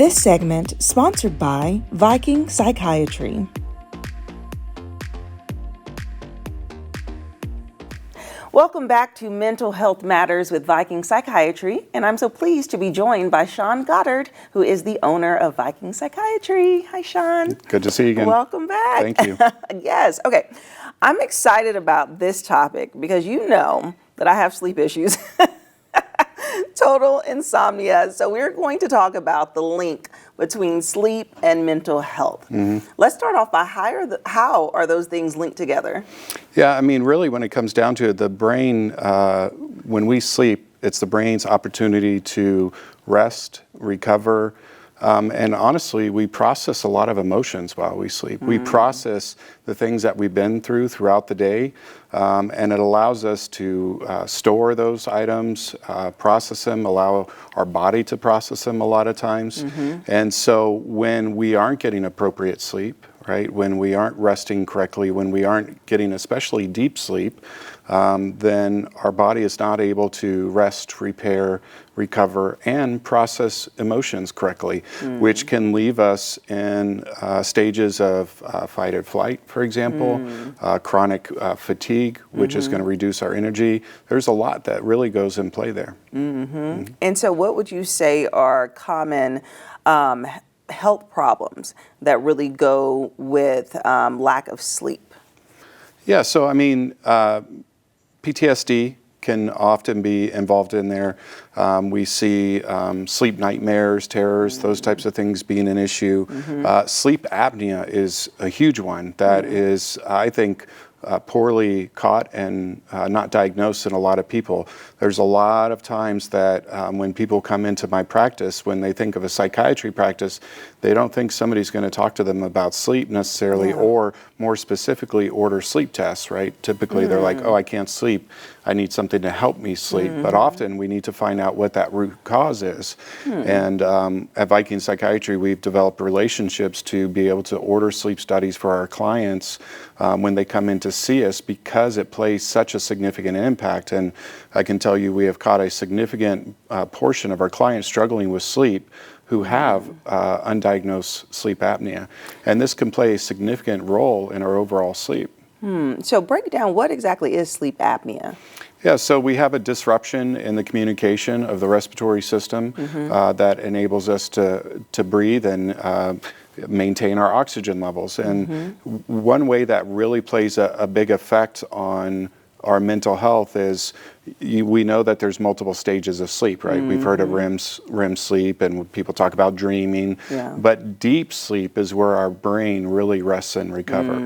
This segment sponsored by Viking Psychiatry. Welcome back to Mental Health Matters with Viking Psychiatry, and I'm so pleased to be joined by Sean Goddard, who is the owner of Viking Psychiatry. Hi, Sean. Good to see you again. Welcome back. Thank you. Yes. Okay. I'm excited about this topic because you know that I have sleep issues. Total insomnia. So we're going to talk about the link between sleep and mental health. Let's start off by how are those things linked together? Yeah, I mean, really, when it comes down to it, the brain, when we sleep, it's the brain's opportunity to rest, recover, and honestly, we process a lot of emotions while we sleep. We process the things that we've been through throughout the day, and it allows us to store those items, process them, allow our body to process them a lot of times. And so when we aren't getting appropriate sleep, right, when we aren't resting correctly, when we aren't getting especially deep sleep, then our body is not able to rest, repair, recover, and process emotions correctly, which can leave us in stages of fight or flight, for example, chronic fatigue, which is going to reduce our energy. There's a lot that really goes in play there. And so what would you say are common health problems that really go with lack of sleep? Yeah, so I mean, PTSD can often be involved in there. We see sleep nightmares, terrors, those types of things being an issue. Sleep apnea is a huge one that is, I think, poorly caught and not diagnosed in a lot of people. There's a lot of times that when people come into my practice, when they think of a psychiatry practice, they don't think somebody's going to talk to them about sleep necessarily, or more specifically order sleep tests, right? Typically they're like, oh, I can't sleep, I need something to help me sleep. But often we need to find out what that root cause is. And at Viking Psychiatry, we've developed relationships to be able to order sleep studies for our clients when they come in to see us, because it plays such a significant impact. And I can tell you we have caught a significant portion of our clients struggling with sleep who have undiagnosed sleep apnea. And this can play a significant role in our overall sleep. So break down, what exactly is sleep apnea? Yeah, so we have a disruption in the communication of the respiratory system that enables us to breathe and maintain our oxygen levels. And one way that really plays a big effect on our mental health is we know that there's multiple stages of sleep, right? We've heard of REM sleep, and people talk about dreaming, but deep sleep is where our brain really rests and recover.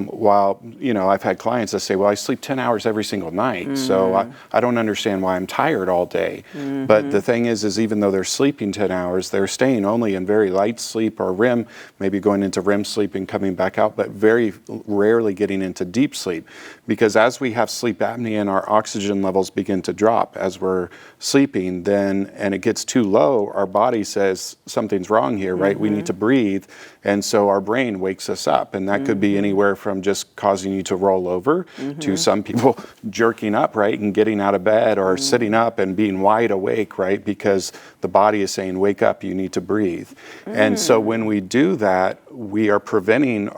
While, you know, I've had clients that say, well, I sleep 10 hours every single night, so I don't understand why I'm tired all day. But the thing is even though they're sleeping 10 hours, they're staying only in very light sleep or REM, maybe going into REM sleep and coming back out, but very rarely getting into deep sleep. Because as we have sleep apnea and our oxygen levels begin to drop as we're sleeping, then, and it gets too low, our body says something's wrong here, right? We need to breathe. And so our brain wakes us up, and that could be anywhere from just causing you to roll over to some people jerking up, right, and getting out of bed, or sitting up and being wide awake, right, because the body is saying, wake up, you need to breathe. And so when we do that, we are preventing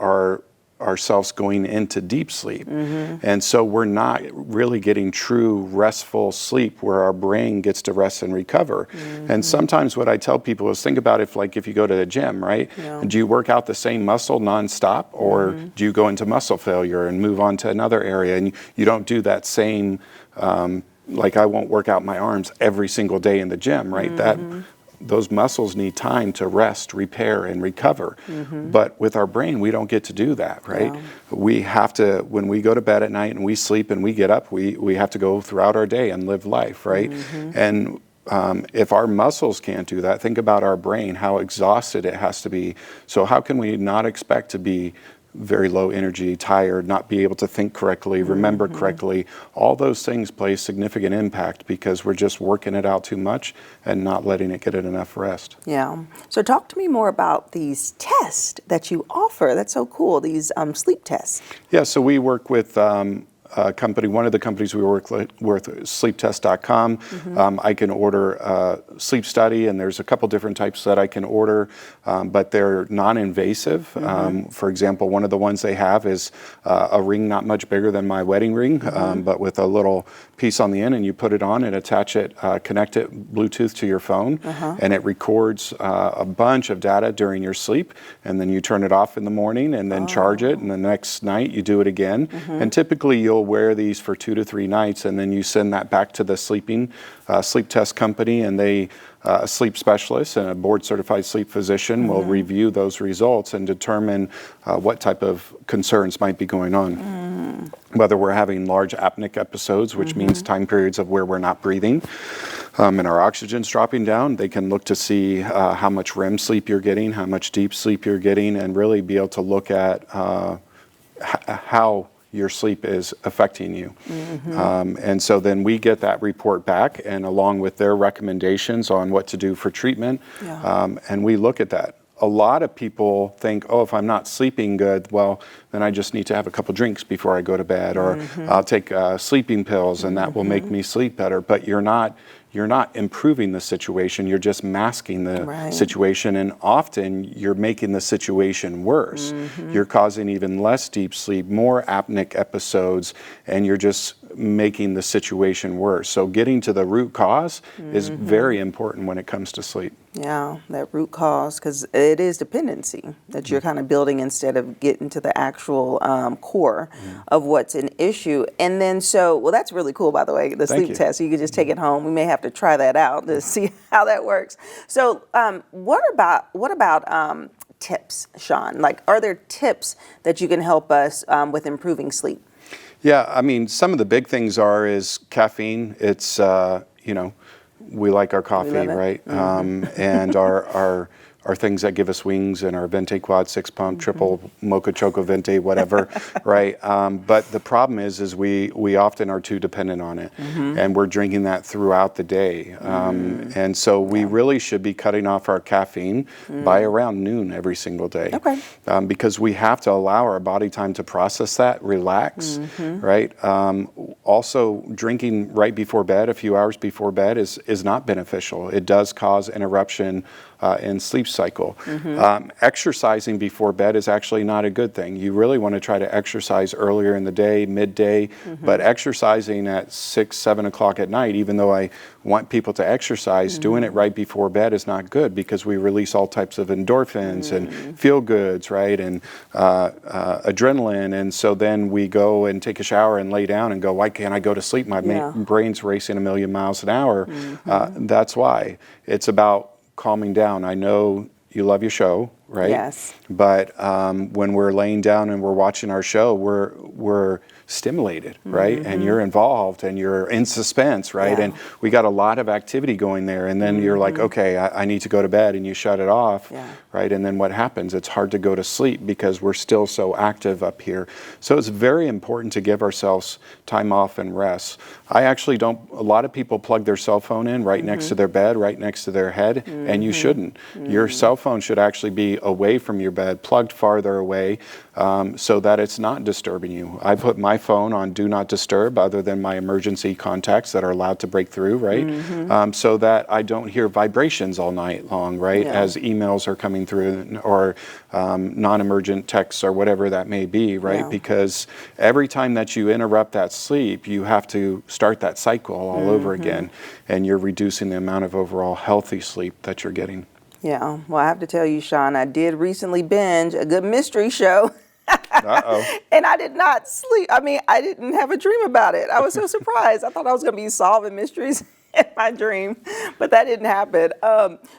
ourselves going into deep sleep. And so we're not really getting true restful sleep where our brain gets to rest and recover. And sometimes what I tell people is, think about if you go to the gym, right? Do you work out the same muscle nonstop, or do you go into muscle failure and move on to another area? And you don't do that same, like I won't work out my arms every single day in the gym, right? Those muscles need time to rest, repair, and recover. But with our brain, we don't get to do that, right? We have to, when we go to bed at night and we sleep and we get up, we have to go throughout our day and live life, right? And if our muscles can't do that, think about our brain, how exhausted it has to be. So how can we not expect to be very low energy, tired, not be able to think correctly, remember correctly? All those things play significant impact because we're just working it out too much and not letting it get enough rest. Yeah. So talk to me more about these tests that you offer. That's so cool, these sleep tests. Yeah, so we work with company, one of the companies we work with, sleeptest.com. I can order a sleep study, and there's a couple different types that I can order, but they're non-invasive. For example, one of the ones they have is a ring not much bigger than my wedding ring, but with a little piece on the end, and you put it on and attach it, connect it Bluetooth to your phone, and it records a bunch of data during your sleep, and then you turn it off in the morning and then charge it, and the next night you do it again. And typically you'll wear these for 2 to 3 nights, and then you send that back to the sleep test company, and they a sleep specialist and a board-certified sleep physician will review those results and determine what type of concerns might be going on. Whether we're having large apneic episodes, which means time periods of where we're not breathing, and our oxygen's dropping down, they can look to see how much REM sleep you're getting, how much deep sleep you're getting, and really be able to look at how your sleep is affecting you. And so then we get that report back, and along with their recommendations on what to do for treatment, and we look at that. A lot of people think, oh, if I'm not sleeping good, well, then I just need to have a couple drinks before I go to bed, or I'll take sleeping pills and that will make me sleep better. But you're not improving the situation, you're just masking the situation, and often you're making the situation worse. You're causing even less deep sleep, more apneic episodes, and you're just making the situation worse. So getting to the root cause is very important when it comes to sleep. Yeah, that root cause, because it is dependency that you're kind of building instead of getting to the actual core of what's an issue. And then well, that's really cool, by the way, the sleep test. You can just take it home. We may have to try that out to see how that works. So what about tips, Sean? Like, are there tips that you can help us with improving sleep? Yeah, I mean, some of the big things is caffeine. It's, we like our coffee, right? And our things that give us wings, and our Vente Quad 6 pump, triple Mocha Choco Vente, whatever, right? But the problem is we often are too dependent on it, and we're drinking that throughout the day. And so we really should be cutting off our caffeine by around noon every single day. Because we have to allow our body time to process that, relax, right? Also, drinking right before bed, a few hours before bed, is not beneficial. It does cause interruption in sleep cycle. Exercising before bed is actually not a good thing. You really want to try to exercise earlier in the day, midday, but exercising at 6, 7 o'clock at night, even though I want people to exercise, doing it right before bed is not good, because we release all types of endorphins and feel goods, right, and adrenaline, and so then we go and take a shower and lay down and go, why can't I go to sleep? My brain's racing a million miles an hour. That's why. It's about calming down. I know you love your show, right? Yes. But when we're laying down and we're watching our show, we're stimulated, right? And you're involved and you're in suspense, right? And we got a lot of activity going there. And then you're like, okay, I need to go to bed, and you shut it off, right? And then what happens? It's hard to go to sleep because we're still so active up here. So it's very important to give ourselves time off and rest. I actually don't, a lot of people plug their cell phone in right next to their bed, right next to their head, and you shouldn't. Your cell phone should actually be away from your bed, plugged farther away, so that it's not disturbing you. I put my phone on do not disturb, other than my emergency contacts that are allowed to break through, right? So that I don't hear vibrations all night long, right? As emails are coming through, or non-emergent texts, or whatever that may be, right? Because every time that you interrupt that sleep, you have to start that cycle all over again, and you're reducing the amount of overall healthy sleep that you're getting. Yeah, well, I have to tell you, Sean, I did recently binge a good mystery show. And I did not sleep. I mean, I didn't have a dream about it. I was so surprised. I thought I was going to be solving mysteries in my dream, but that didn't happen.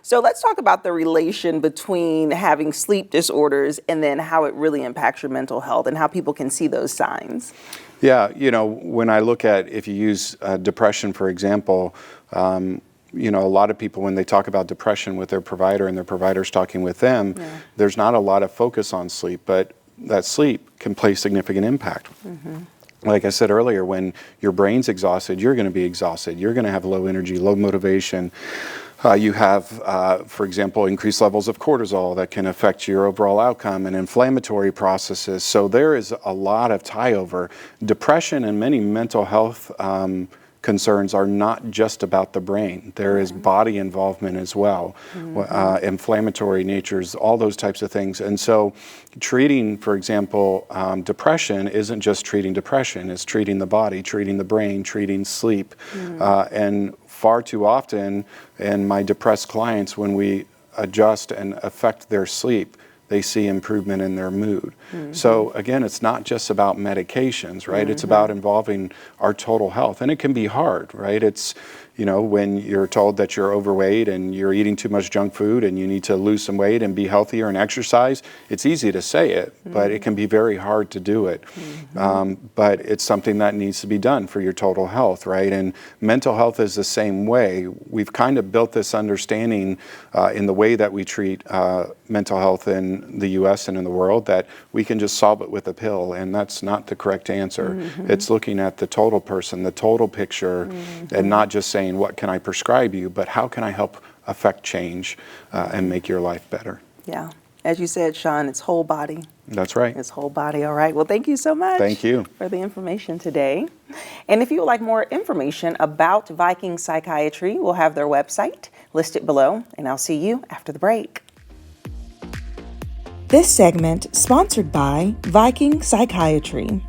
So let's talk about the relation between having sleep disorders and then how it really impacts your mental health, and how people can see those signs. Yeah, when I look at, if you use depression, for example, a lot of people, when they talk about depression with their provider and their provider's talking with them, there's not a lot of focus on sleep, but that sleep can play significant impact. Like I said earlier, when your brain's exhausted, you're going to be exhausted. You're going to have low energy, low motivation. You have, for example, increased levels of cortisol that can affect your overall outcome and inflammatory processes. So there is a lot of tie over. Depression and many mental health concerns are not just about the brain. There is body involvement as well, inflammatory natures, all those types of things. And so treating, for example, depression isn't just treating depression, it's treating the body, treating the brain, treating sleep. And far too often in my depressed clients, when we adjust and affect their sleep, they see improvement in their mood. So again, it's not just about medications, right? It's about involving our total health. And it can be hard, right? It's, you know, when you're told that you're overweight and you're eating too much junk food and you need to lose some weight and be healthier and exercise, it's easy to say it, but it can be very hard to do it. But it's something that needs to be done for your total health, right? And mental health is the same way. We've kind of built this understanding in the way that we treat mental health in the US and in the world that we can just solve it with a pill, and that's not the correct answer. It's looking at the total person, the total picture, and not just saying, what can I prescribe you, but how can I help affect change and make your life better? Yeah. As you said, Sean, it's whole body. That's right. It's whole body. All right. Well, thank you so much. Thank you for the information today. And if you would like more information about Viking Psychiatry, we'll have their website listed below, and I'll see you after the break. This segment sponsored by Viking Psychiatry.